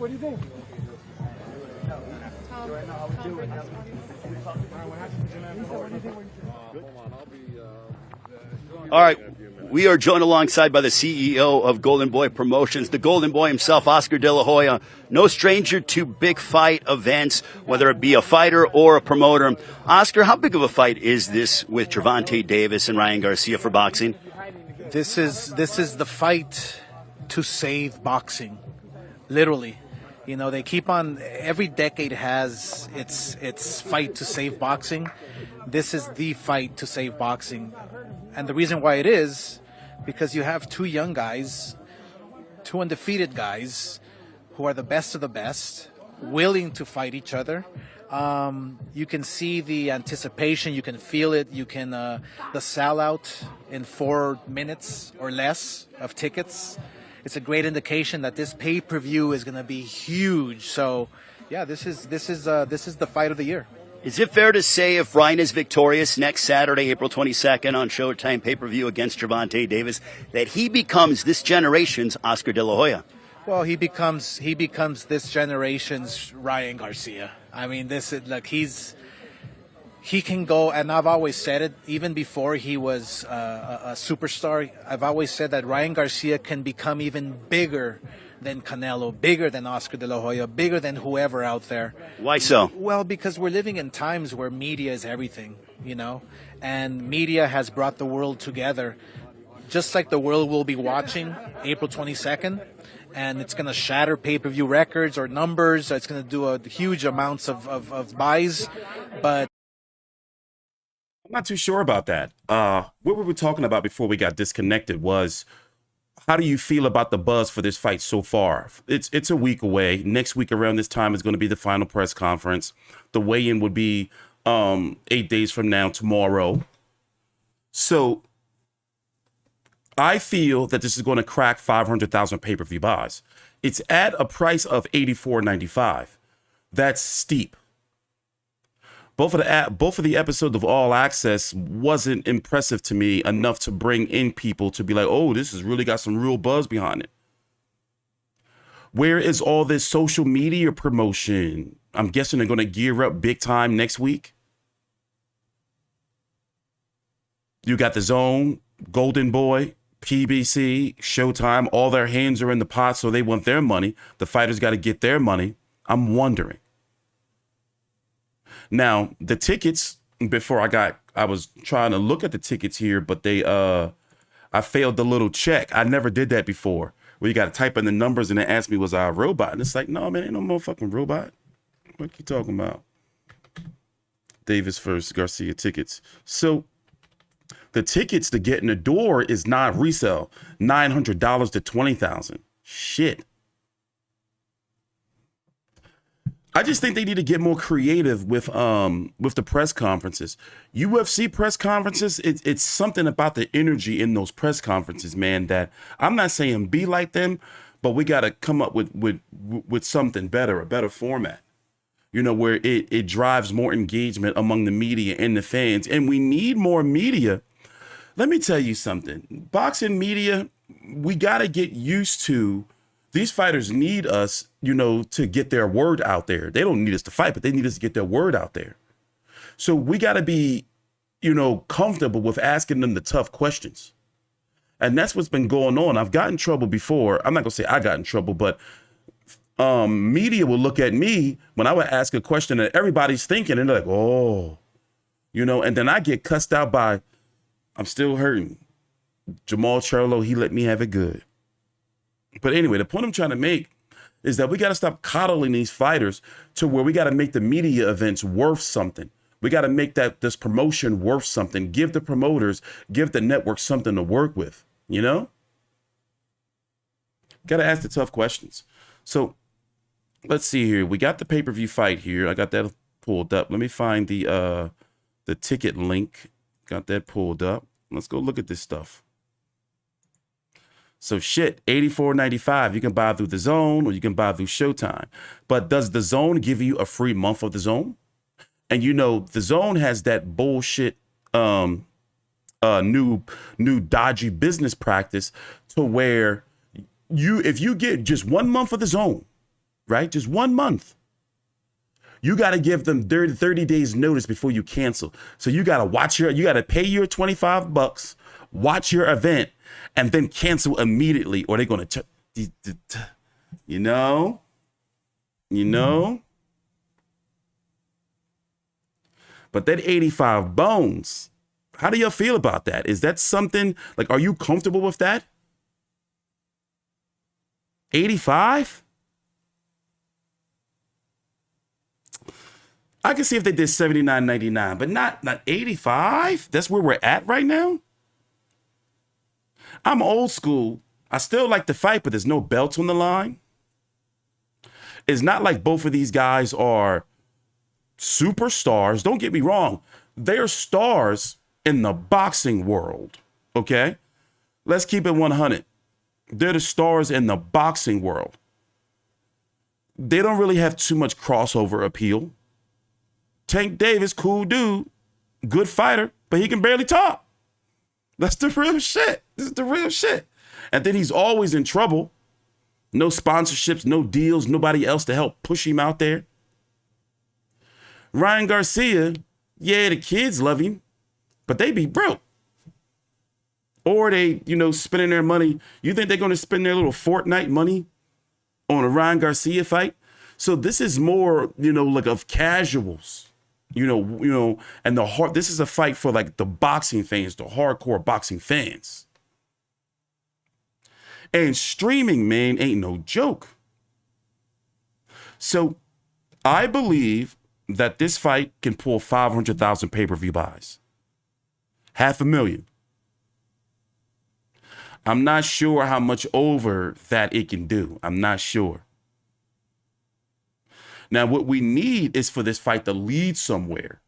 what do you think? All right. We are joined alongside by the CEO of Golden Boy Promotions, the Golden Boy himself, Oscar De La Hoya. No stranger to big fight events, whether it be a fighter or a promoter. Oscar, how big of a fight is this with Gervonta Davis and Ryan Garcia for boxing? This is the fight to save boxing, literally. You know, they keep on, every decade has its fight to save boxing. This is the fight to save boxing. And the reason why it is, because you have two young guys, two undefeated guys, who are the best of the best, willing to fight each other. You can see the anticipation, you can feel it, you can, the sellout in 4 minutes or less of tickets. It's a great indication that this pay-per-view is going to be huge. So, yeah, this is the fight of the year. Is it fair to say if Ryan is victorious next Saturday, April 22nd on Showtime pay-per-view against Gervonta Davis, that he becomes this generation's Oscar De La Hoya? Well, he becomes this generation's Ryan Garcia. I mean, this is like he can go, and I've always said it, even before he was a superstar, I've always said that Ryan Garcia can become even bigger than Canelo, bigger than Oscar De La Hoya, bigger than whoever out there. Why so? Well, because we're living in times where media is everything, you know, and media has brought the world together. Just like the world will be watching April 22nd, and it's going to shatter pay-per-view records or numbers. It's going to do a huge amounts of buys, but I'm not too sure about that. What we were talking about before we got disconnected was, how do you feel about the buzz for this fight so far? It's a week away. Next week around this time is going to be the final press conference. The weigh-in would be 8 days from now, tomorrow. So I feel that this is going to crack 500,000 pay-per-view buys. It's at a price of $84.95. That's steep. Both of the episodes of All Access wasn't impressive to me enough to bring in people to be like, oh, this has really got some real buzz behind it. Where is all this social media promotion? I'm guessing they're going to gear up big time next week. You got the Zone, Golden Boy, PBC, Showtime. All their hands are in the pot, so they want their money. The fighters got to get their money. I'm wondering. Now, the tickets, before I was trying to look at the tickets here, but I failed the little check. I never did that before, where you got to type in the numbers and it asked me, was I a robot? And it's like, no, man, ain't no motherfucking robot. What you talking about? Davis versus Garcia tickets. So the tickets to get in the door is not resale, $900 to $20,000. Shit. I just think they need to get more creative with the press conferences. UFC press conferences, it's something about the energy in those press conferences, man, that I'm not saying be like them, but we got to come up with something better, a better format, you know, where it drives more engagement among the media and the fans. And we need more media. Let me tell you something. Boxing media, we got to get used to. These fighters need us, you know, to get their word out there. They don't need us to fight, but they need us to get their word out there. So we got to be, you know, comfortable with asking them the tough questions. And that's what's been going on. I've gotten in trouble before. I'm not going to say I got in trouble, but media will look at me when I would ask a question that everybody's thinking, and they're like, oh, you know, and then I get cussed out by, I'm still hurting. Jamal Charlo, he let me have it good. But anyway, the point I'm trying to make is that we got to stop coddling these fighters to where we got to make the media events worth something. We got to make this promotion worth something. Give the promoters, give the network something to work with, you know? Got to ask the tough questions. So let's see here. We got the pay-per-view fight here. I got that pulled up. Let me find the ticket link. Got that pulled up. Let's go look at this stuff. So shit, $84.95. You can buy through the Zone or you can buy through Showtime. But does the Zone give you a free month of the Zone? And you know, the Zone has that bullshit new dodgy business practice to where if you get just 1 month of the Zone, right? Just 1 month. You got to give them 30 days notice before you cancel. So you got to pay your $25, watch your event, and then cancel immediately, or they're going to, you know. But that 85 bones, how do you feel about that? Is that something, like, are you comfortable with that? 85? I can see if they did $79.99, but not 85. That's where we're at right now. I'm old school. I still like to fight, but there's no belts on the line. It's not like both of these guys are superstars. Don't get me wrong. They're stars in the boxing world. Okay? Let's keep it 100. They're the stars in the boxing world. They don't really have too much crossover appeal. Tank Davis, cool dude, good fighter, but he can barely talk. That's the real shit. This is the real shit. And then he's always in trouble. No sponsorships, no deals, nobody else to help push him out there. Ryan Garcia, yeah, the kids love him, but they be broke. Or they, spending their money. You think they're going to spend their little Fortnite money on a Ryan Garcia fight? So this is more, like of casuals. And this is a fight for like the boxing fans, the hardcore boxing fans. And streaming, man, ain't no joke. So I believe that this fight can pull 500,000 pay-per-view buys. 500,000. I'm not sure how much over that it can do. I'm not sure. Now, what we need is for this fight to lead somewhere.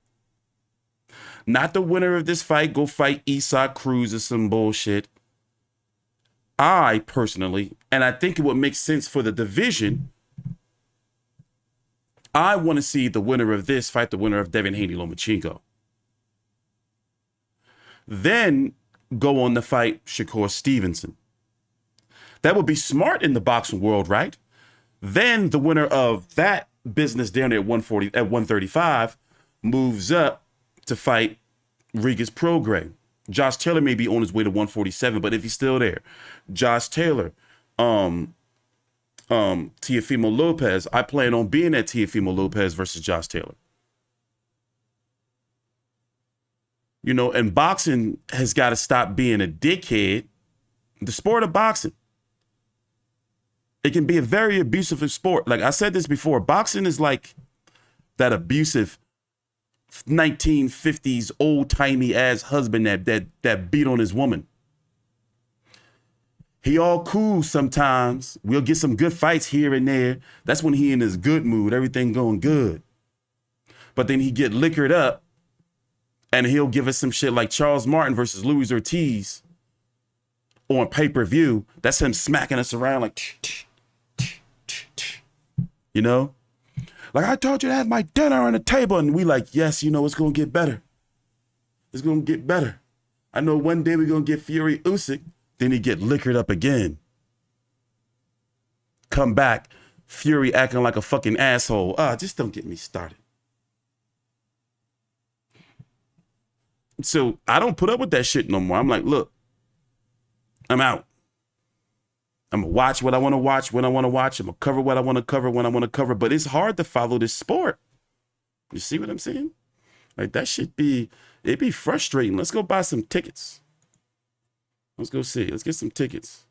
Not the winner of this fight go fight Isaac Cruz or some bullshit. I personally, and I think it would make sense for the division, I want to see the winner of this fight the winner of Devin Haney Lomachenko. Then go on to fight Shakur Stevenson. That would be smart in the boxing world, right? Then the winner of that business down there at 135 moves up to fight Regis Prograis. Josh Taylor may be on his way to 147, but if he's still there, Josh Taylor, Teofimo Lopez, I plan on being at Teofimo Lopez versus Josh Taylor. And boxing has got to stop being a dickhead. The sport of boxing, it can be a very abusive sport. Like I said this before, boxing is like that abusive 1950s old-timey ass husband that beat on his woman. He all cool sometimes. We'll get some good fights here and there. That's when he in his good mood, everything going good. But then he get liquored up and he'll give us some shit like Charles Martin versus Luis Ortiz on pay-per-view. That's him smacking us around like, like I told you to have my dinner on the table. And we like, yes, it's going to get better. It's going to get better. I know one day we're going to get Fury Usyk. Then he get liquored up again. Come back, Fury acting like a fucking asshole. Just don't get me started. So I don't put up with that shit no more. I'm like, look, I'm out. I'm going to watch what I want to watch when I want to watch. I'm going to cover what I want to cover when I want to cover. But it's hard to follow this sport. You see what I'm saying? Like that it'd be frustrating. Let's go buy some tickets. Let's go see. Let's get some tickets.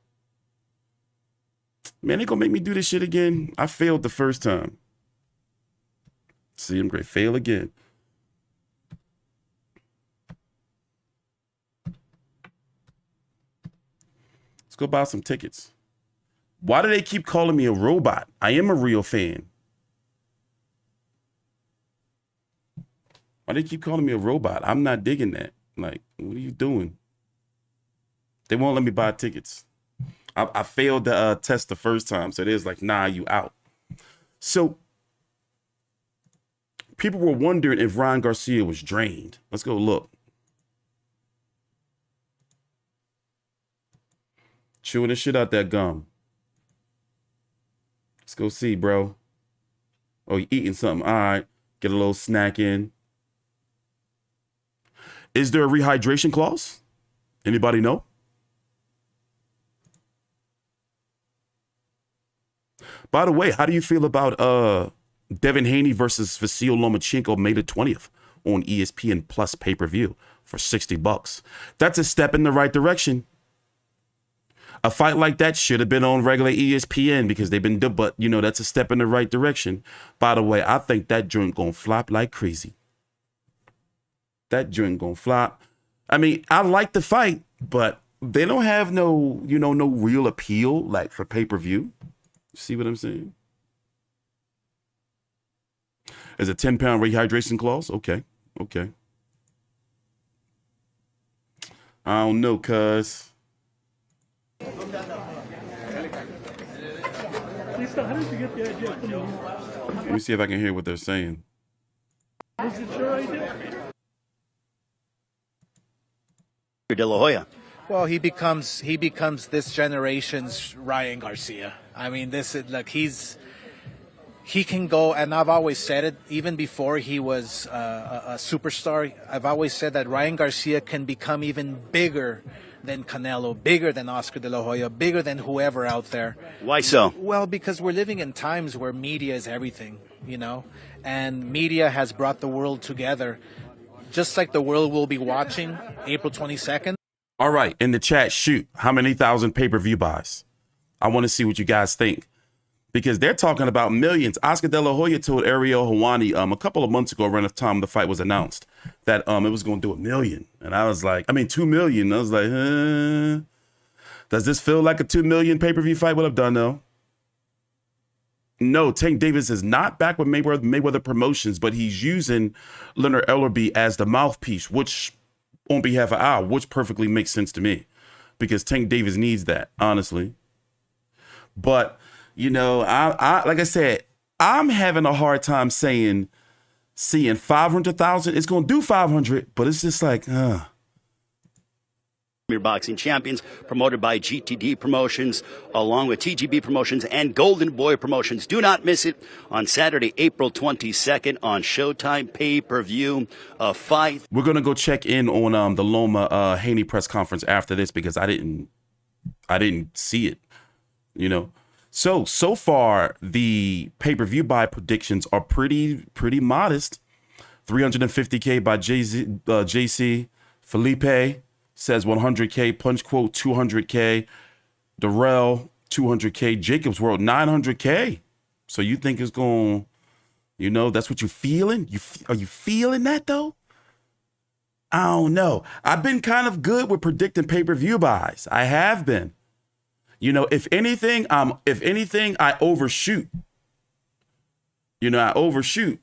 Man, they gonna make me do this shit again. I failed the first time. See, I'm great. Fail again. Let's go buy some tickets. Why do they keep calling me a robot? I am a real fan. Why do they keep calling me a robot? I'm not digging that. Like, what are you doing? They won't let me buy tickets. I failed the test the first time. So it is like, nah, you out. So people were wondering if Ryan Garcia was drained. Let's go look. Chewing the shit out that gum. Let's go see, bro. Oh, you eating something. All right. Get a little snack in. Is there a rehydration clause? Anybody know? By the way, how do you feel about Devin Haney versus Vasil Lomachenko May the 20th on ESPN Plus pay-per-view for $60? That's a step in the right direction. A fight like that should have been on regular ESPN because they've been, but you know, that's a step in the right direction. By the way, I think that joint gonna flop like crazy. That joint gonna flop. I mean, I like the fight, but they don't have no, you know, no real appeal like for pay-per-view. See what I'm saying? There's a 10-pound rehydration clause. Okay. I don't know, cuz. How did you get the idea from the Let me see if I can hear what they're saying. Was it your idea? De La Hoya. Well, he becomes this generation's Ryan Garcia. I mean, this is like he can go, and I've always said it, even before he was a superstar. I've always said that Ryan Garcia can become even bigger than Canelo, bigger than Oscar De La Hoya, bigger than whoever out there. Why so? Well, because we're living in times where media is everything, you know, and media has brought the world together. Just like the world will be watching April 22nd. All right, in the chat, shoot. How many thousand pay-per-view buys? I want to see what you guys think. Because they're talking about millions. Oscar De La Hoya told Ariel Helwani a couple of months ago, around the time the fight was announced, that it was going to do 1 million. And I was like, 2 million. I was like, does this feel like a 2 million pay-per-view fight would have done, though? No, Tank Davis is not back with Mayweather Promotions, but he's using Leonard Ellerbe as the mouthpiece, which, on behalf of Al, which perfectly makes sense to me. Because Tank Davis needs that, honestly. But... you know, I like I said, I'm having a hard time seeing 500,000. It's going to do 500, but it's just like, Boxing champions, promoted by GTD Promotions, along with TGB Promotions and Golden Boy Promotions. Do not miss it on Saturday, April 22nd on Showtime pay-per-view. A fight. We're going to go check in on the Loma Haney press conference after this because I didn't see it, you know. So far, the pay-per-view buy predictions are pretty modest. 350K by JC. Felipe says 100K. Punch Quote 200K. Darrell 200K. Jacobs World 900K. So you think it's going, you know, that's what you're feeling? Are you feeling that, though? I don't know. I've been kind of good with predicting pay-per-view buys. I have been. You know, if anything, I overshoot. You know, I overshoot.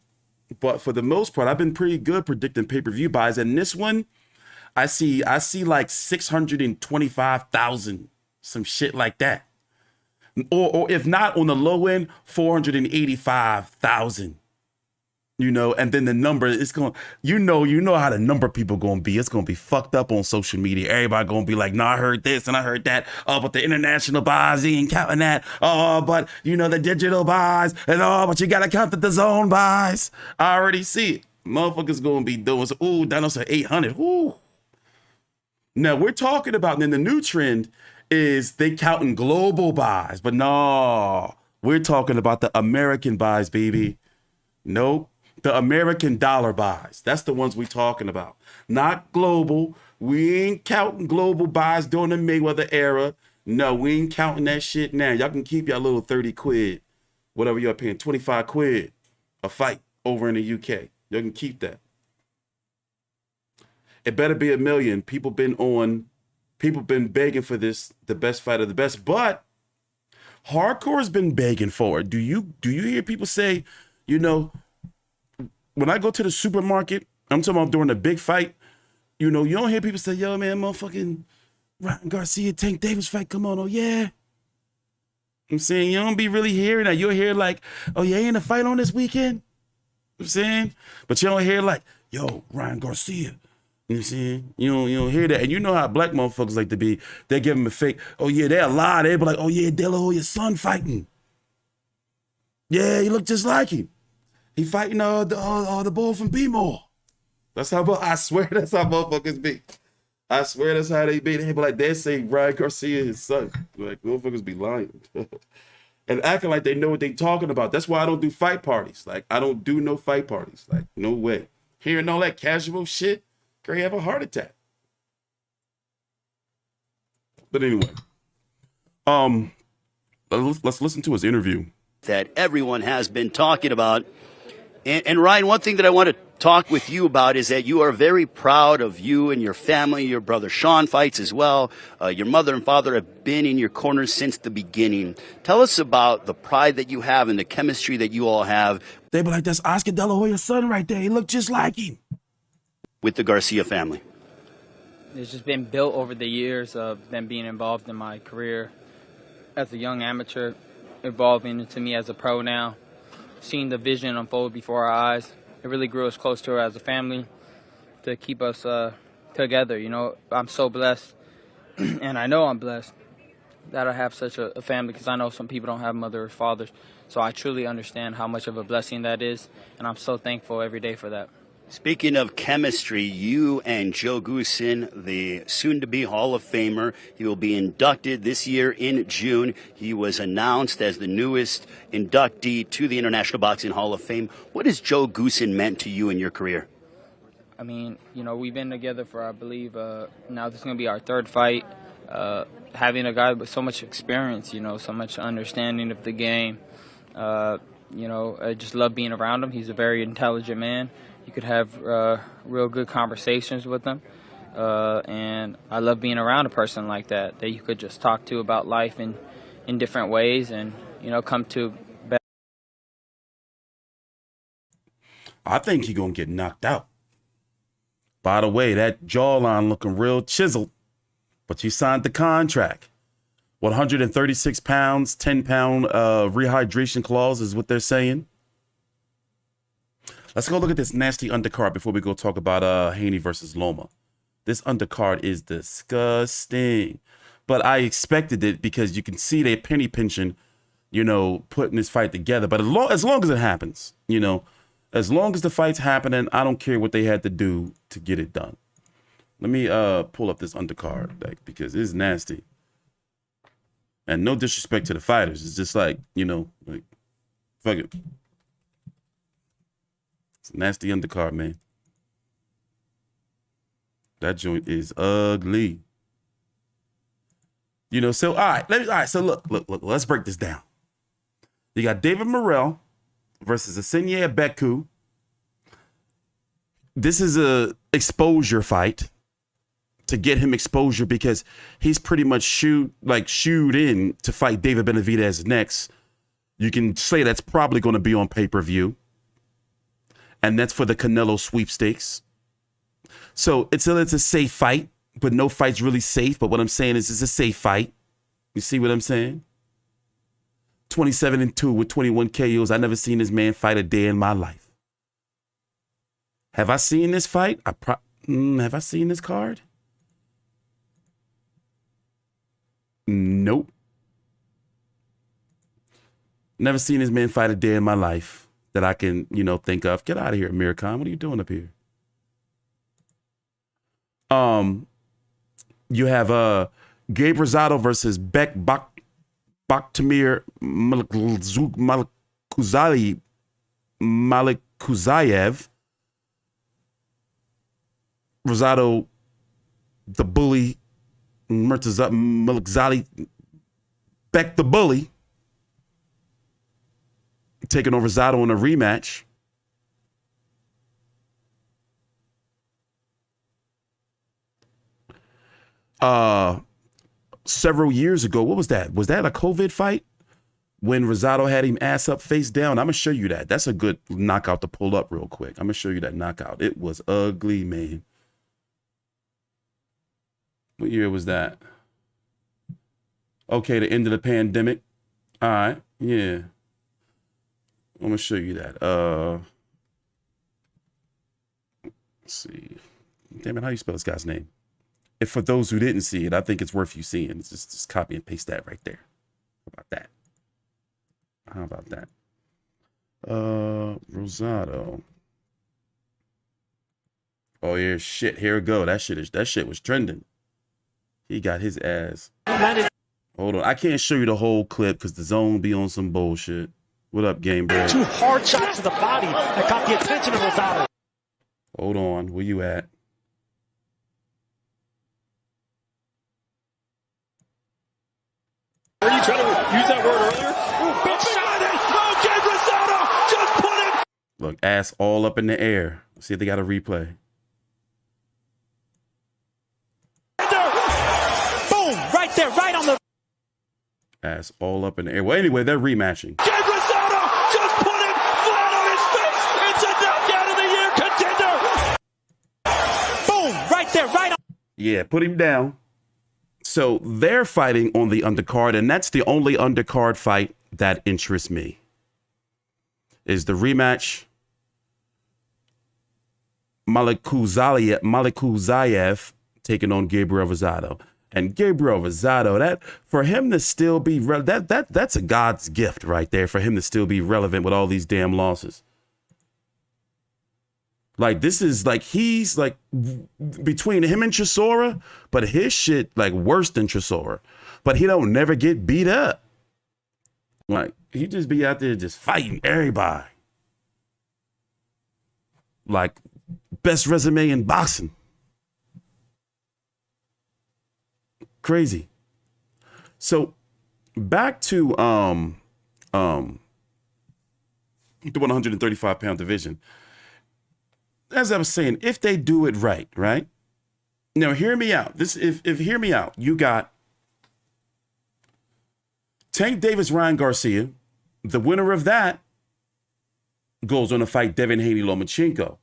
But for the most part, I've been pretty good predicting pay-per-view buys. And this one, I see like 625,000, some shit like that. Or if not on the low end, 485,000. You know, and then the number is going, you know how the number people going to be. It's going to be fucked up on social media. Everybody going to be like, no, I heard this and I heard that. Oh, but the international buys, he ain't counting that. Oh, but, you know, the digital buys. And oh, but you got to count the zone buys. I already see it. Motherfuckers going to be doing, so, ooh, Donald's at 800. Ooh. Now, we're talking about, and then the new trend is they counting global buys. But no, we're talking about the American buys, baby. Nope. The American dollar buys. That's the ones we talking about. Not global. We ain't counting global buys during the Mayweather era. No, we ain't counting that shit now. Y'all can keep your little 30 quid, whatever you're paying, 25 quid a fight over in the UK. You can keep that. It better be 1 million. People been begging for this, the best fight of the best, but hardcore's been begging for it. Do you hear people say, you know, when I go to the supermarket, I'm talking about during a big fight, you know, you don't hear people say, yo, man, motherfucking Ryan Garcia, Tank Davis fight, come on, oh, yeah. I'm saying, you don't be really hearing that. You'll hear like, oh, yeah, ain't a fight on this weekend? I'm saying? But you don't hear like, yo, Ryan Garcia. You know what I'm saying? You don't hear that. And you know how black motherfuckers like to be. They give them a fake, oh, yeah, they're a lie. They be like, oh, yeah, De La Hoya's son fighting. Yeah, you look just like him. He fighting the boy from B-More. That's how, I swear that's how motherfuckers be. I swear that's how they be. They be like, they say Ryan Garcia his son. Like, motherfuckers be lying. And acting like they know what they talking about. That's why I don't do fight parties. Like, I don't do no fight parties. Like, no way. Hearing all that casual shit, girl, you have a heart attack. But anyway, let's listen to his interview that everyone has been talking about. And Ryan, one thing that I want to talk with you about is that you are very proud of you and your family. Your brother Sean fights as well. Your mother and father have been in your corner since the beginning. Tell us about the pride that you have and the chemistry that you all have. They be like, that's Oscar De La Hoya's son right there. He looked just like him. With the Garcia family. It's just been built over the years of them being involved in my career as a young amateur, evolving into me as a pro now, seeing the vision unfold before our eyes. It really grew us close to her as a family to keep us together. You know, I'm so blessed, and I know I'm blessed that I have such a family, because I know some people don't have mothers or fathers. So I truly understand how much of a blessing that is, and I'm so thankful every day for that. Speaking of chemistry, you and Joe Goosen, the soon-to-be Hall of Famer, he will be inducted this year in June. He was announced as the newest inductee to the International Boxing Hall of Fame. What has Joe Goosen meant to you in your career? I mean, you know, we've been together for, I believe, now this is going to be our third fight. Having a guy with so much experience, you know, so much understanding of the game, you know, I just love being around him. He's a very intelligent man. You could have real good conversations with him. And I love being around a person like that you could just talk to about life in different ways and, you know, come to better. I think he's going to get knocked out. By the way, that jawline looking real chiseled, but you signed the contract. 136 pounds, 10-pound rehydration clause is what they're saying. Let's go look at this nasty undercard before we go talk about Haney versus Loma. This undercard is disgusting. But I expected it because you can see they penny pinching, you know, putting this fight together. But as long as it happens, you know, as long as the fight's happening, I don't care what they had to do to get it done. Let me pull up this undercard, like, because it's nasty. And no disrespect to the fighters. It's just like, you know, like, fuck it. It's a nasty undercard, man. That joint is ugly. You know, so, all right, so look, let's break this down. You got David Morrell versus Asenye Beku. This is a exposure fight to get him exposure because he's pretty much shooed in to fight David Benavidez next. You can say that's probably going to be on pay-per-view. And that's for the Canelo sweepstakes. So it's a safe fight, but no fight's really safe. But what I'm saying is it's a safe fight. You see what I'm saying? 27-2 with 21 KOs. I never seen this man fight a day in my life. Have I seen this fight? Have I seen this card? Nope. Never seen this man fight a day in my life that I can, you know, think of. Get out of here, Amir Khan. What are you doing up here? You have Gabe Rosado versus Bakhtamir Malikuzayev. Rosado, the bully, Murtaza Malikzali, Beck the bully, taking over Rosado in a rematch. Several years ago, what was that? Was that a COVID fight? When Rosado had him ass up, face down. I'm going to show you that. That's a good knockout to pull up real quick. I'm going to show you that knockout. It was ugly, man. What year was that? Okay, the end of the pandemic. All right, yeah. I'm going to show you that. Let's see. Damn it, how do you spell this guy's name? If for those who didn't see it, I think it's worth you seeing. It's just copy and paste that right there. How about that? Rosado. Oh yeah, shit. Here we go. That shit was trending. He got his ass. Hold on. I can't show you the whole clip because the zone be on some bullshit. What up, Game Boy? 2 hard shots to the body that caught the attention of Rosado. Hold on. Where you at? Were you trying to use that word earlier? Ooh, big shot! Oh, Jay Rosado just put him! Look, ass all up in the air. Let's see if they got a replay. Boom! Right there, right on the... Ass all up in the air. Well, anyway, they're rematching. Jay Rosado just put him flat on his face! It's a knockout of the year contender! Boom! Right there, right on... Yeah, put him down. So they're fighting on the undercard, and that's the only undercard fight that interests me. Is the rematch Malikuzayev taking on Gabriel Rosado. And Gabriel Rosado, that for him to still be that's a God's gift right there, for him to still be relevant with all these damn losses. Like, this is like, he's like between him and Chisora, but his shit like worse than Chisora. But he don't never get beat up. Like, he just be out there just fighting everybody. Like, best resume in boxing. Crazy. So back to the 135-pound division. As I was saying, if they do it right? Now, hear me out. Hear me out. You got Tank Davis, Ryan Garcia. The winner of that goes on to fight Devin Haney, Lomachenko.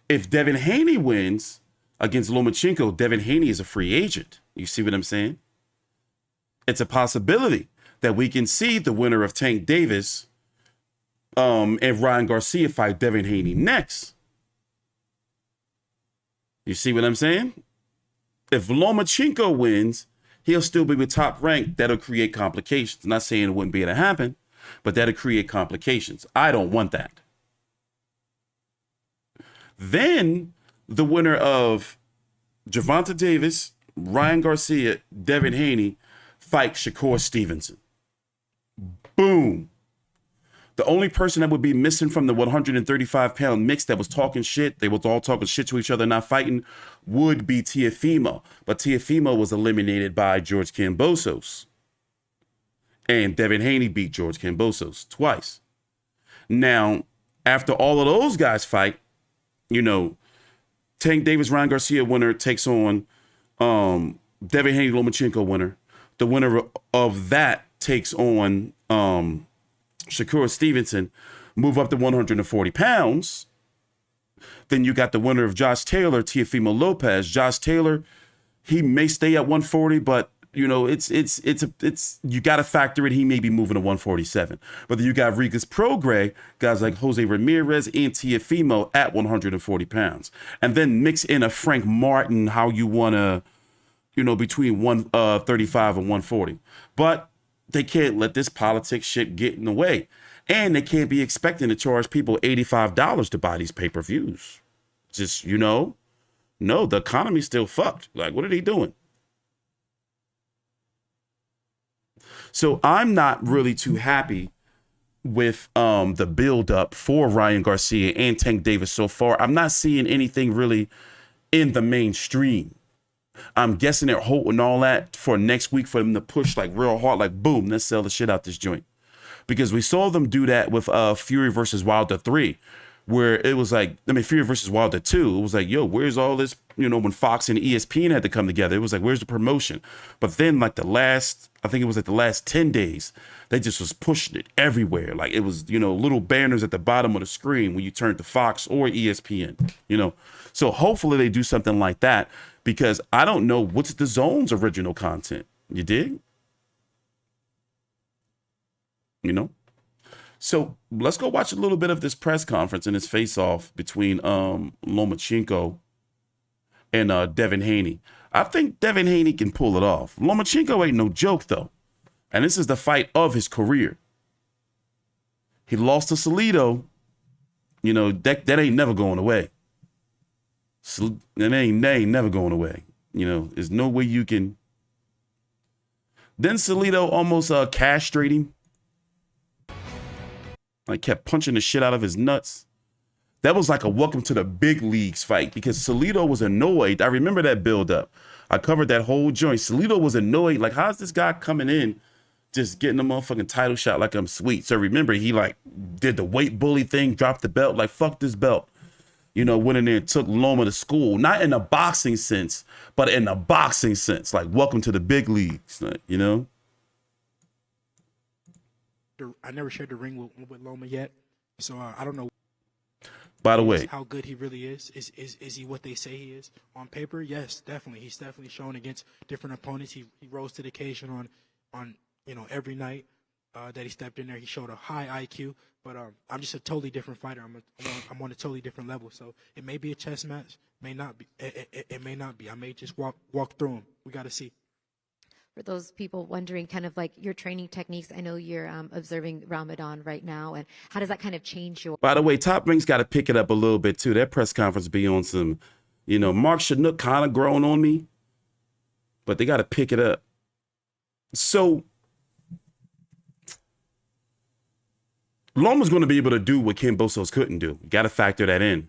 If Devin Haney wins against Lomachenko, Devin Haney is a free agent. You see what I'm saying? It's a possibility that we can see the winner of Tank Davis and Ryan Garcia fight Devin Haney next. You see what I'm saying? If Lomachenko wins, he'll still be with top rank. That'll create complications. I'm not saying it wouldn't be able to happen, but that'll create complications. I don't want that. Then the winner of Gervonta Davis, Ryan Garcia, Devin Haney fight Shakur Stevenson. Boom. The only person that would be missing from the 135-pound mix that was talking shit, they were all talking shit to each other, not fighting, would be Teofimo. But Teofimo was eliminated by George Kambosos. And Devin Haney beat George Kambosos twice. Now, after all of those guys fight, you know, Tank Davis, Ryan Garcia winner takes on Devin Haney, Lomachenko winner. The winner of that takes on Shakur Stevenson, move up to 140 pounds. Then you got the winner of Josh Taylor, Teofimo Lopez. Josh Taylor, he may stay at 140, but you know, it's you got to factor in he may be moving to 147. But then you got Rigas Prograis, guys like Jose Ramirez and Teofimo at 140 pounds. And then mix in a Frank Martin, how you want to, you know, between 135 and 140. But they can't let this politics shit get in the way. And they can't be expecting to charge people $85 to buy these pay-per-views. Just, you know, no, the economy's still fucked. Like, what are they doing? So I'm not really too happy with the build-up for Ryan Garcia and Tank Davis so far. I'm not seeing anything really in the mainstream. I'm guessing they're holding all that for next week for them to push like real hard, like boom, let's sell the shit out this joint. Because we saw them do that with Fury versus Wilder 3, where it was like, I mean, Fury versus Wilder 2, it was like, yo, where's all this, you know, when Fox and ESPN had to come together, it was like, where's the promotion? But then like the last 10 days, they just was pushing it everywhere. Like it was, you know, little banners at the bottom of the screen when you turn to Fox or ESPN, you know. So hopefully they do something like that, because I don't know what's the Zone's original content. You dig? You know? So let's go watch a little bit of this press conference and this face-off between Lomachenko and Devin Haney. I think Devin Haney can pull it off. Lomachenko ain't no joke, though. And this is the fight of his career. He lost to Salido. You know, that ain't never going away. That ain't never going away. You know, there's no way you can. Then Salido almost castrated him. Like kept punching the shit out of his nuts. That was like a welcome to the big leagues fight because Salido was annoyed. I remember that build up. I covered that whole joint. Salido was annoyed. Like, how's this guy coming in just getting a motherfucking title shot like I'm sweet? So remember, he like did the weight bully thing, dropped the belt, like fuck this belt. You know, went in there and took Loma to school. Not in a boxing sense, but in a boxing sense. Like, welcome to the big leagues, like, you know? I never shared the ring with Loma yet, so I don't know. By the way, how good he really is. Is he what they say he is on paper? Yes, definitely. He's definitely shown against different opponents. He rose to the occasion on you know, every night that he stepped in there. He showed a high IQ, but I'm just a totally different fighter. I'm on a totally different level. So it may be a chess match, may not be. It may not be. I may just walk through him. We got to see. For those people wondering kind of like your training techniques, I know you're observing Ramadan right now, and how does that kind of change your... By the way, Top Rank's got to pick it up a little bit too. That press conference be on some, you know, Mark Chinook kind of growing on me, but they got to pick it up. So Loma's going to be able to do what Ken Bosos couldn't do. Got to factor that in.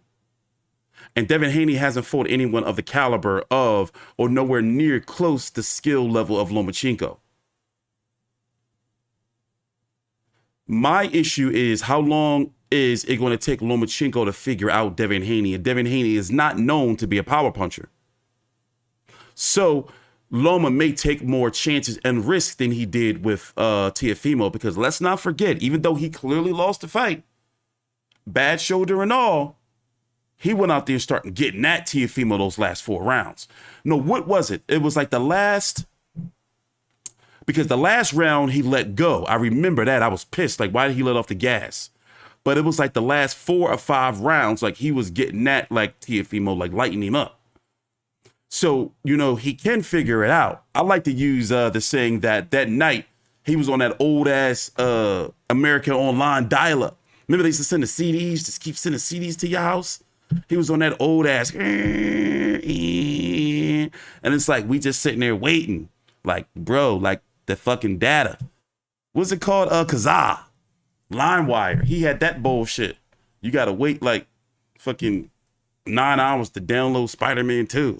And Devin Haney hasn't fought anyone of the caliber of or nowhere near close the skill level of Lomachenko. My issue is how long is it going to take Lomachenko to figure out Devin Haney? And Devin Haney is not known to be a power puncher. So Loma may take more chances and risk than he did with Teofimo, because let's not forget, even though he clearly lost the fight, bad shoulder and all, he went out there starting getting at Teofimo those last 4 rounds. No, what was it? It was like the last, because the last round he let go. I remember that. I was pissed. Like, why did he let off the gas? But it was like the last 4 or 5 rounds, like he was getting at like Teofimo, like lighting him up. So, you know, he can figure it out. I like to use the saying that night he was on that old ass American Online dial-up. Remember they used to send the CDs, just keep sending CDs to your house? He was on that old ass, and it's like we just sitting there waiting, like, bro, like the fucking data. What's it called? Kazaa, LimeWire. He had that bullshit. You gotta wait like fucking 9 hours to download Spider-Man 2.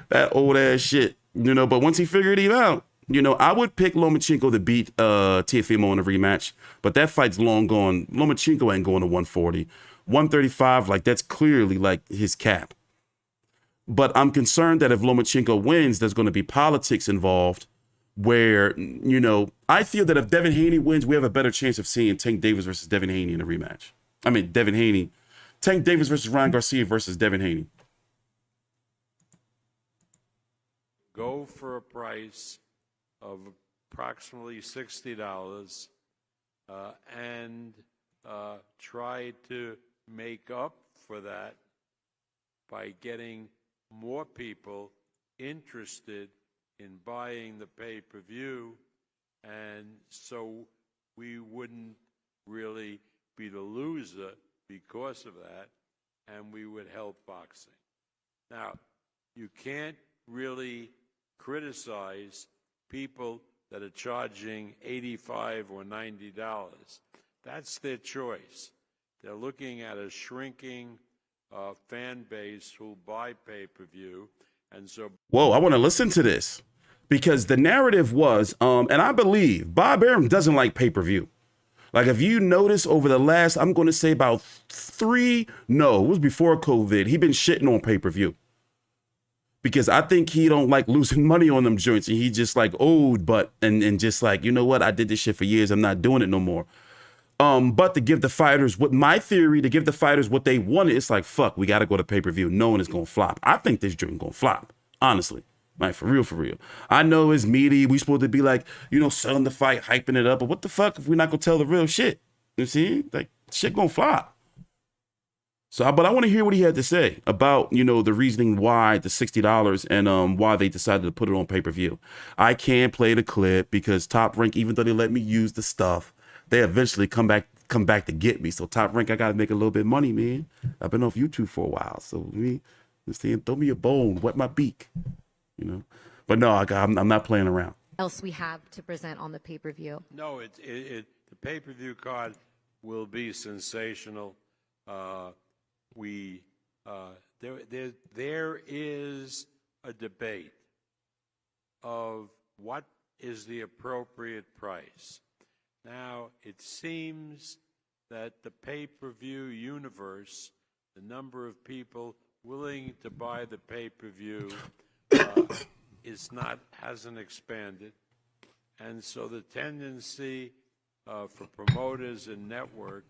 That old ass shit, you know. But once he figured it out, you know, I would pick Lomachenko to beat Teofimo in a rematch, but that fight's long gone. Lomachenko ain't going to 140. 135, like that's clearly like his cap. But I'm concerned that if Lomachenko wins, there's going to be politics involved where, you know, I feel that if Devin Haney wins, we have a better chance of seeing Tank Davis versus Devin Haney in a rematch. I mean, Tank Davis versus Ryan Garcia versus Devin Haney. Go for a price of approximately $60 and try to make up for that by getting more people interested in buying the pay-per-view, and so we wouldn't really be the loser because of that, and we would help boxing. Now, you can't really criticize people that are charging $85 or $90. That's their choice. They're looking at a shrinking fan base who'll buy pay-per-view. And so, whoa, I want to listen to this, because the narrative was, and I believe Bob Arum doesn't like pay-per-view. Like, if you notice over the last, I'm going to say about it was before COVID, he been shitting on pay-per-view. Because I think he don't like losing money on them joints, and he just like owed, but, and just like, you know what, I did this shit for years, I'm not doing it no more. But to give the fighters what they wanted, it's like, fuck, we got to go to pay-per-view knowing it's going to flop. I think this joint going to flop, honestly. Like, for real. I know it's meaty. We supposed to be like, you know, selling the fight, hyping it up. But what the fuck if we're not going to tell the real shit? You see? Like, shit going to flop. So, but I want to hear what he had to say about, you know, the reasoning why the $60 and why they decided to put it on pay-per-view. I can't play the clip because Top Rank, even though they let me use the stuff, they eventually come back to get me. So Top Rank, I got to make a little bit of money, man. I've been off YouTube for a while, so throw me a bone, wet my beak, you know. But no, I'm not playing around. Else we have to present on the pay-per-view? No, the pay-per-view card will be sensational. There is a debate of what is the appropriate price. Now, it seems that the pay-per-view universe, the number of people willing to buy the pay-per-view hasn't expanded. And so the tendency for promoters and network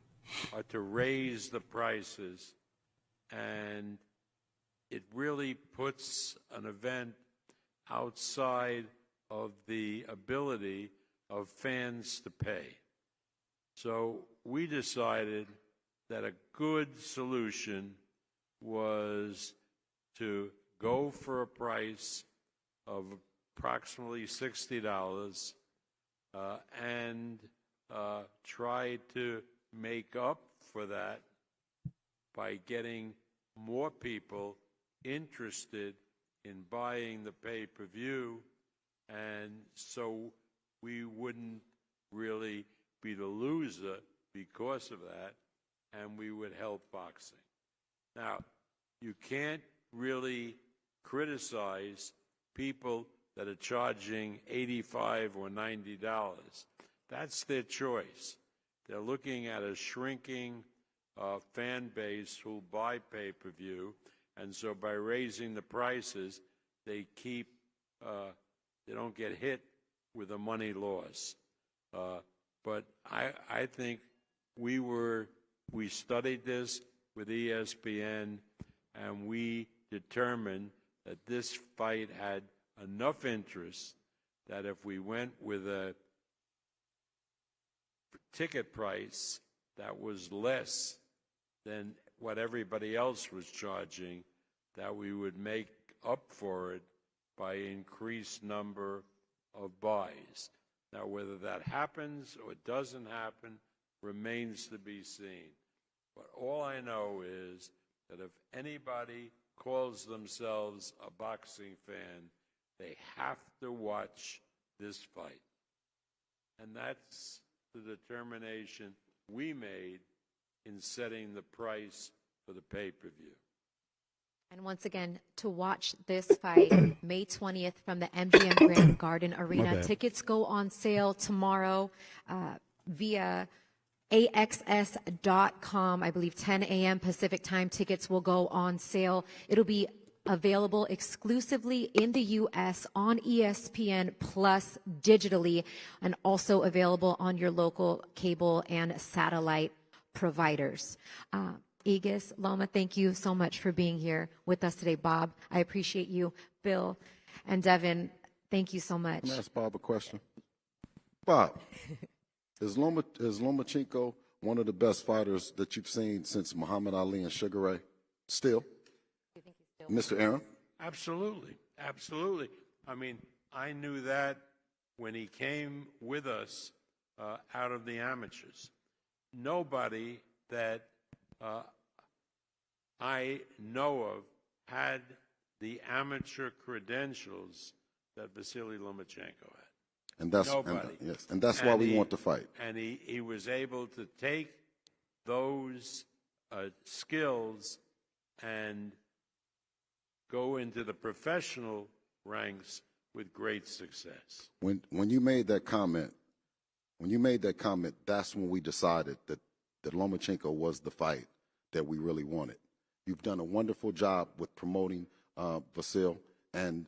are to raise the prices, and it really puts an event outside of the ability of fans to pay. So we decided that a good solution was to go for a price of approximately $60 and try to make up for that by getting more people interested in buying the pay-per-view, and so we wouldn't really be the loser because of that, and we would help boxing. Now, you can't really criticize people that are charging $85 or $90. That's their choice. They're looking at a shrinking fan base who'll buy pay-per-view, and so by raising the prices, they don't get hit with a money loss. But I think we studied this with ESPN, and we determined that this fight had enough interest that if we went with a ticket price that was less than what everybody else was charging, that we would make up for it by increased number of buys. Now, whether that happens or doesn't happen remains to be seen. But all I know is that if anybody calls themselves a boxing fan, they have to watch this fight. And that's the determination we made in setting the price for the pay-per-view. And once again, to watch this fight, May 20th from the MGM Grand Garden Arena. Tickets go on sale tomorrow via AXS.com. I believe 10 a.m. Pacific time tickets will go on sale. It'll be available exclusively in the U.S. on ESPN Plus digitally, and also available on your local cable and satellite providers. Aegis, Loma, thank you so much for being here with us today. Bob, I appreciate you. Bill and Devin, thank you so much. Can I ask Bob a question? Bob, is Lomachenko one of the best fighters that you've seen since Muhammad Ali and Sugar Ray? Still? You think he's still? Mr. Aaron? Absolutely. Absolutely. I mean, I knew that when he came with us out of the amateurs. Nobody that I know of had the amateur credentials that Vasily Lomachenko had. And that's and that's why we want to fight. And he was able to take those skills and go into the professional ranks with great success. When you made that comment, that's when we decided that Lomachenko was the fight that we really wanted. You've done a wonderful job with promoting Vasil, and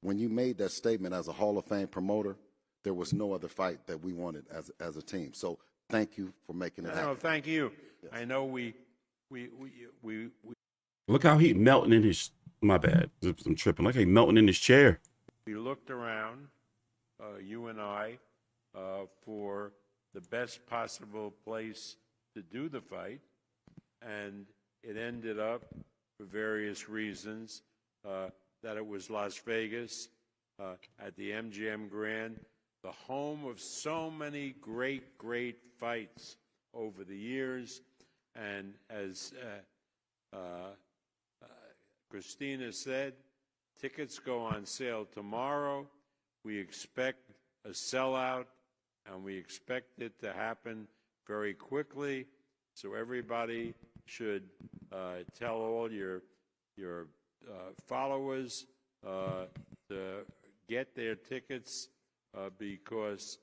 when you made that statement as a Hall of Fame promoter, there was no other fight that we wanted as a team. So thank you for making it happen. No, thank you. Yes. I know we Look how he melting in his. My bad. I'm tripping. Look how he melting in his chair. We looked around, you and I, for the best possible place to do the fight, and it ended up, for various reasons, that it was Las Vegas at the MGM Grand. the home of so many great, great fights over the years. And as Christina said, tickets go on sale tomorrow. We expect a sellout, and we expect it to happen very quickly. So everybody should tell all your followers to get their tickets because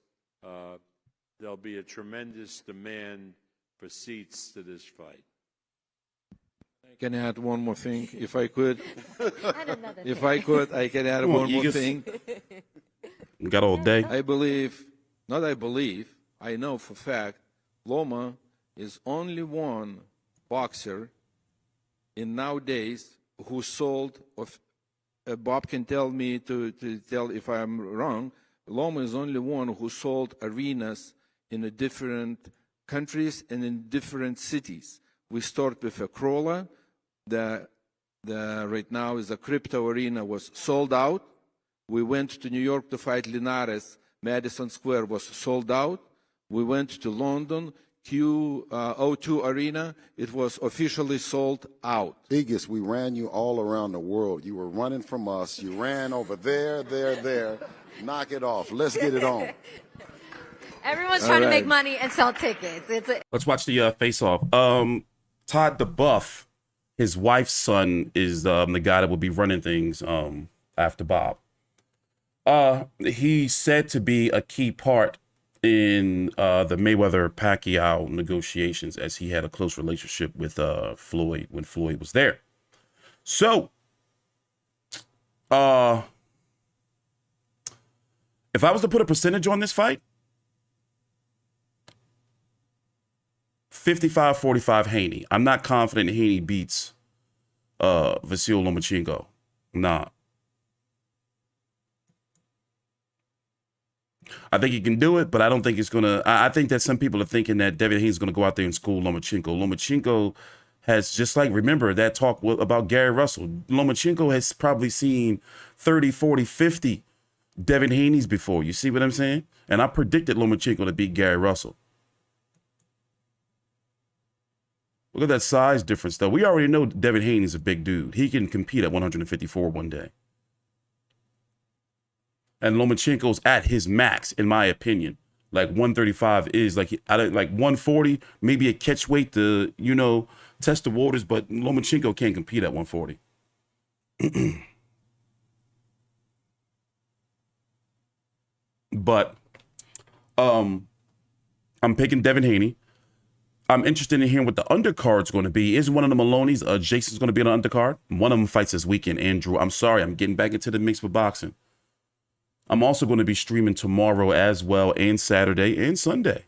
there'll be a tremendous demand for seats to this fight. Can I add one more thing, if I could? And another If thing. I could, I can add one more thing. We got all day. I believe, not I believe, I know for fact, Loma is only one boxer in nowadays who sold, Bob can tell me to tell if I'm wrong, Loma is only one who sold arenas in a different countries and in different cities. We start with a crawler. The right now is a crypto arena was sold out. We went to New York to fight Linares. Madison Square was sold out. We went to London, O2 Arena. It was officially sold out. Biggest, we ran you all around the world. You were running from us. You ran over there. Knock it off. Let's get it on. Everyone's trying to make money and sell tickets. Let's watch the face-off. Todd the Buff, his wife's son, is the guy that will be running things after Bob. He's said to be a key part in the Mayweather-Pacquiao negotiations, as he had a close relationship with Floyd when Floyd was there. So, if I was to put a percentage on this fight, 55-45 Haney. I'm not confident Haney beats Vasyl Lomachenko. Nah. I think he can do it, but I don't think it's going to. I think that some people are thinking that Devin Haney's going to go out there and school Lomachenko. Lomachenko has, just like, remember that talk about Gary Russell. Lomachenko has probably seen 30, 40, 50 Devin Haney's before. You see what I'm saying? And I predicted Lomachenko to beat Gary Russell. Look at that size difference, though. We already know Devin Haney's a big dude. He can compete at 154 one day. And Lomachenko's at his max, in my opinion. Like 135 is like 140, maybe a catch weight to, test the waters, but Lomachenko can't compete at 140. But I'm picking Devin Haney. I'm interested in hearing what the undercard's going to be. Is one of the Maloney's, Jason's going to be on the undercard? One of them fights this weekend, Andrew. I'm sorry, I'm getting back into the mix with boxing. I'm also going to be streaming tomorrow as well, and Saturday and Sunday,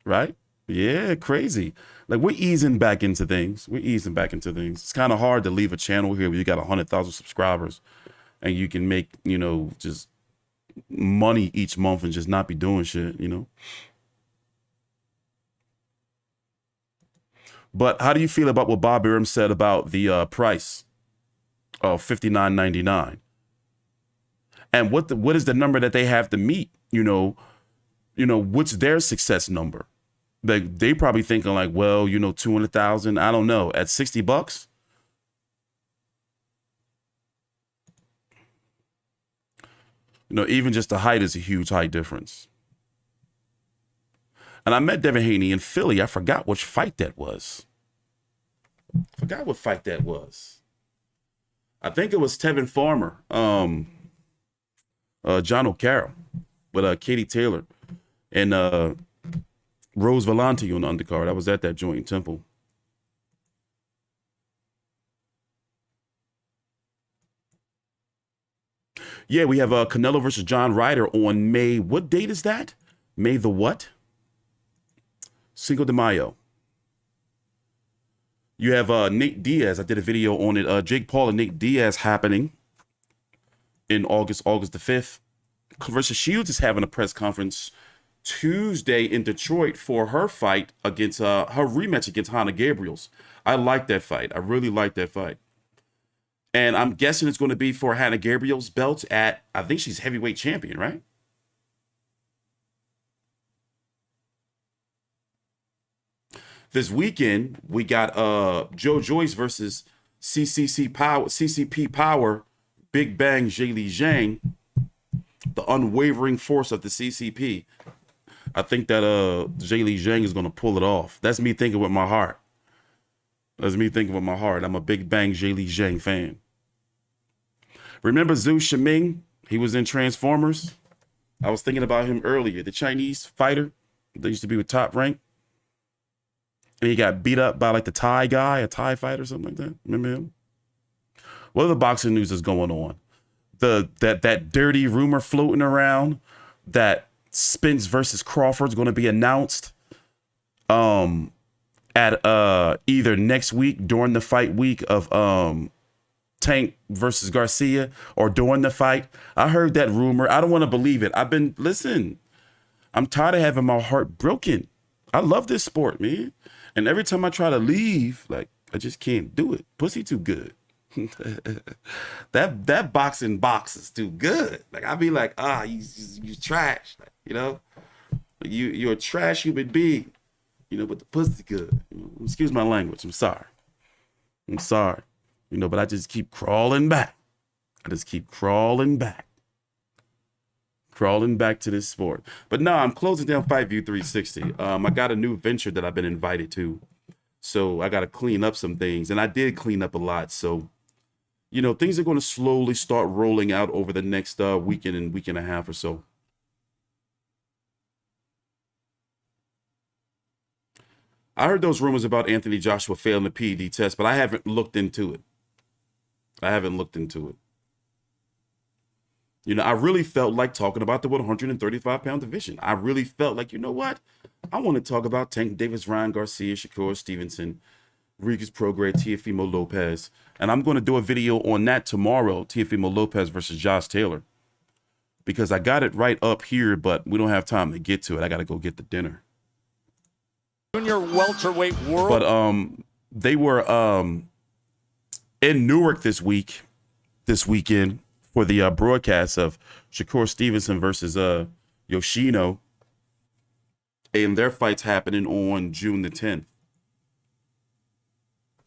right? Yeah, crazy. Like, we're easing back into things. It's kind of hard to leave a channel here where you got 100,000 subscribers and you can make, just money each month and just not be doing shit, But how do you feel about what Bob Arum said about the price of $59.99? And what is the number that they have to meet? What's their success number? They probably thinking like, well, 200,000. I don't know. At $60, even just the height is a huge height difference. And I met Devin Haney in Philly. I forgot which fight that was. I think it was Tevin Farmer, John O'Carroll, with Katie Taylor and Rose Valenti on the undercard. I was at that joint in Temple. Yeah, we have Canelo versus John Ryder on May. What date is that? May the what? Cinco de Mayo. You have Nate Diaz. I did a video on it. Jake Paul and Nate Diaz happening in August the 5th. Clarissa Shields is having a press conference Tuesday in Detroit for her fight against her rematch against Hannah Gabriels. I like that fight. I really like that fight. And I'm guessing it's going to be for Hannah Gabriels' belt at, I think she's heavyweight champion, right? This weekend, we got Joe Joyce versus CCP Power, Big Bang Zhili Zhang, the unwavering force of the CCP. I think that Zhili Zhang is going to pull it off. That's me thinking with my heart. I'm a Big Bang Zhili Zhang fan. Remember Zhu Shiming? He was in Transformers. I was thinking about him earlier. The Chinese fighter that used to be with Top Rank. And he got beat up by like the Thai guy, a Thai fighter or something like that. Remember him? What other boxing news is going on? That dirty rumor floating around that Spence versus Crawford's going to be announced at either next week during the fight week of Tank versus Garcia or during the fight. I heard that rumor. I don't want to believe it. I'm tired of having my heart broken. I love this sport, man. And every time I try to leave, like, I just can't do it. Pussy too good. that boxing box is too good. Like, I be like, you trash. Like, you know, you're a trash human being. You know, but the pussy good. You know, excuse my language. I'm sorry. You know, but I just keep crawling back. Crawling back to this sport. But no, I'm closing down Fight View 360. I got a new venture that I've been invited to. So I got to clean up some things. And I did clean up a lot. So, you know, things are going to slowly start rolling out over the next weekend and week and a half or so. I heard those rumors about Anthony Joshua failing the PED test, but I haven't looked into it. You know, I really felt like talking about the 135-pound division. I really felt like, you know what? I want to talk about Tank Davis, Ryan Garcia, Shakur Stevenson, Regis Prograis, Teofimo Lopez. And I'm going to do a video on that tomorrow, Teofimo Lopez versus Josh Taylor. Because I got it right up here, but we don't have time to get to it. I got to go get the dinner. Junior welterweight world. But they were in Newark this weekend for the broadcast of Shakur Stevenson versus Yoshino. And their fight's happening on June the 10th.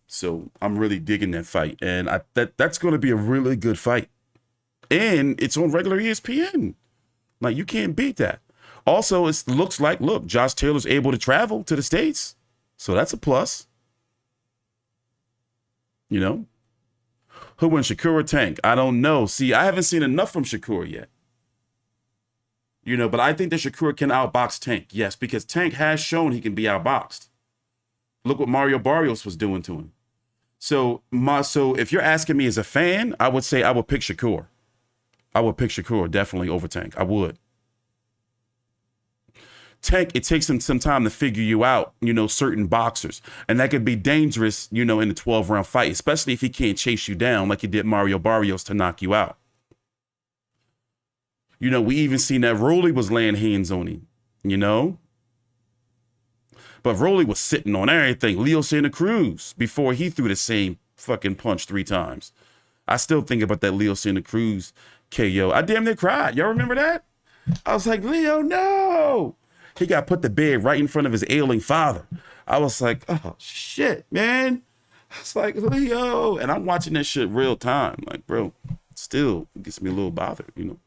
So I'm really digging that fight. And that's going to be a really good fight. And it's on regular ESPN. Like, you can't beat that. Also, it looks like, Josh Taylor's able to travel to the States. So that's a plus. You know? Who wins, Shakur or Tank? I don't know. See, I haven't seen enough from Shakur yet. You know, but I think that Shakur can outbox Tank. Yes, because Tank has shown he can be outboxed. Look what Mario Barrios was doing to him. So if you're asking me as a fan, I would say I would pick Shakur. I would pick Shakur definitely over Tank. I would. Tank, it takes him some time to figure you out, you know, certain boxers. And that could be dangerous, you know, in a 12-round fight, especially if he can't chase you down like he did Mario Barrios to knock you out. You know, we even seen that Rolly was laying hands on him, you know. But Rolly was sitting on everything. Leo Santa Cruz, before he threw the same fucking punch 3 times. I still think about that Leo Santa Cruz KO. I damn near cried. Y'all remember that? I was like, Leo, no. He got put to bed right in front of his ailing father. I was like, oh, shit, man. I was like, Leo. And I'm watching that shit real time. Like, bro, still gets me a little bothered, you know.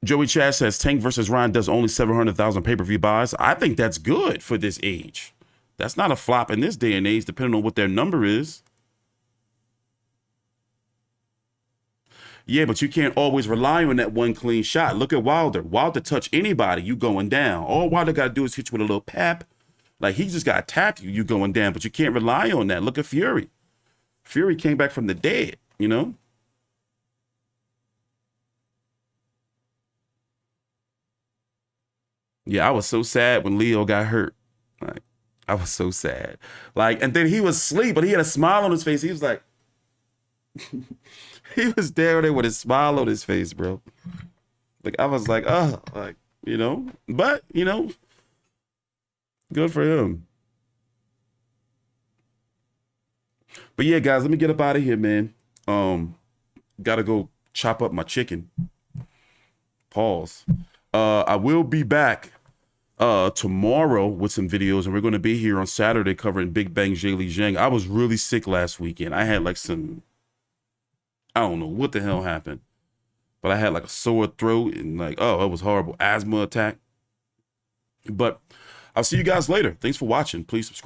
Joey Chad says Tank versus Ryan does only 700,000 pay-per-view buys. I think that's good for this age. That's not a flop in this day and age, depending on what their number is. Yeah, but you can't always rely on that one clean shot. Look at Wilder. Wilder touch anybody, you going down. All Wilder got to do is hit you with a little pap. Like, he just got to tap you, you going down. But you can't rely on that. Look at Fury. Fury came back from the dead, you know? Yeah, I was so sad when Leo got hurt. Like, I was so sad. Like, and then he was asleep, but he had a smile on his face. He was like... He was down there with a smile on his face, bro. Like, I was like, oh, like, you know, but, you know, good for him. But yeah, guys, let me get up out of here, man. Gotta go chop up my chicken. Pause. I will be back tomorrow with some videos, and we're going to be here on Saturday covering Big Bang Zhang Zhang. I was really sick last weekend. I had like I don't know what the hell happened, but I had like a sore throat and like, oh, it was horrible. Asthma attack. But I'll see you guys later. Thanks for watching. Please subscribe.